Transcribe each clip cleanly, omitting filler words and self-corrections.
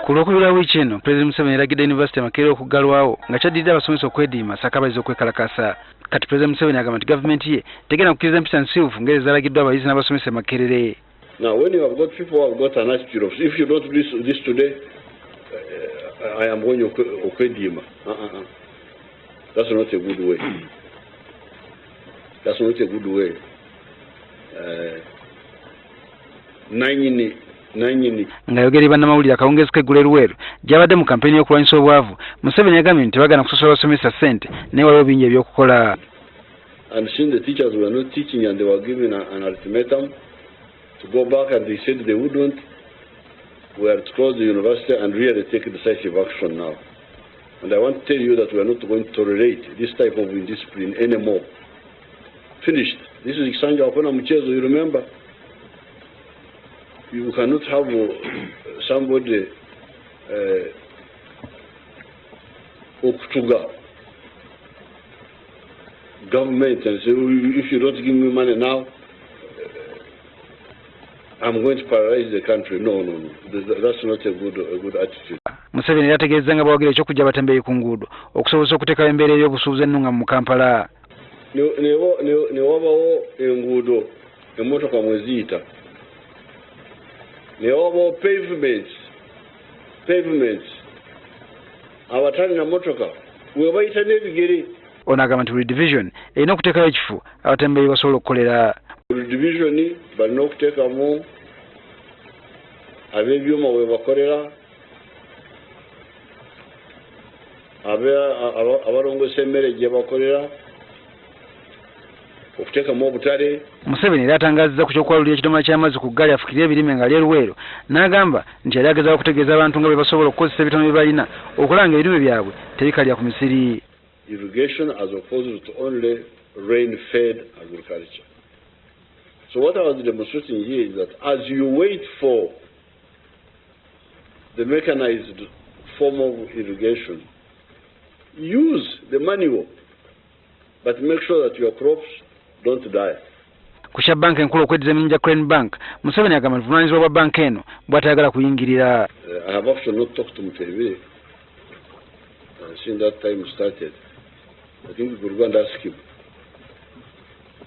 Ku Lwokubiri wiiki eno Pulezidenti Museveni yalagidde Yunivasite Makerere okuggalwawo nga kyaddiridde abasomesa okwediima ssaako abayizi okwekalakasa. Kati Pulezidenti Museveni agamba nti gavumenti ye tegenda kukkiriza empisa nsirufu ng'ezo ezalagiddwa abayizi n'abasomesa Makerere. Now, when you have got people who have got an attitude of, if you don't do this today, I am going to Okwedima. That's not a good way. That's not a good way. Nga yogera bannamawulire akawungeezi k'eggulu Luweero gy'abadde mu kampeyini y'okulwanyisa obwavu, Museveni yagambye nti tebagana kusosola abasomesa ssente naye waliwo bingi eby'okukola. And since the teachers were not teaching and they were given an ultimatum to go back and they said they wouldn't, we are to close the university and really take decisive action now. And I want to tell you that we are not going to tolerate this type of indiscipline anymore. Finished. This is Kisanja Wapona Mchezo, you remember? You cannot have somebody okutuga government and say, if you don't give me money now, I'm going to paralyze the country. No. That's not a good attitude. Museveni yategeeza nga bawagire ekyokujja batembeeyi ku nguudo okusobola okuteekawo embeera ey'obusuubuzi ennunga mu Kampala. Ne wabawo enguudo emmotoka mwe ziyita. Ne wabawo pavements abatalina mmotoka we bayita n'ebigere. Ono agamba nti buli division erina okuteekayo ekifo abatembeeyi basobola okukolera. Buli division balina okuteekamu ab'ebyuma we bakolera, abalongoosa emmere gye bakolera, okuteekamu obutale. Museveni era atangazizza ku ky'okwalulira ekidomola ky'amazzi ku ggaali afukirira ebirime ng'ali e Luweero, n'agamba nti yali agezaako okutegeeza abantu nga bwe basobola okukozesa ebitono bye balina okulaba nga ebirime byabwe tebikalya ku misiri. Irrigation as opposed to only rain-fed agriculture. So what I was demonstrating here is that as you wait for the mechanized form of irrigation, use the manual, but make sure that your crops don't die. Ku kya banka enkulu okweddiza emirimu gya Crane Bank, Museveni agamba nti buvunaanyizibwa bwa banka eno bw'atayagala kuyingirira. I have actually not talked to Museveni since that time started. I think we could go and ask him,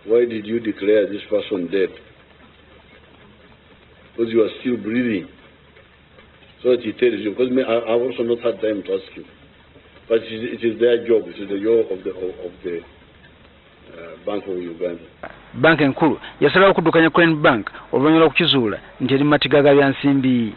why did you declare this person dead? Because you are still breathing. So that he tells you, because I've also not had time to ask him. But it is their job, it is the job of the Bank of Uganda. Banka enkulu yasalawo okuddukanya Crane Bank oluvannyuma lw'okukizuula nti eri mu matiga ga byansimbi.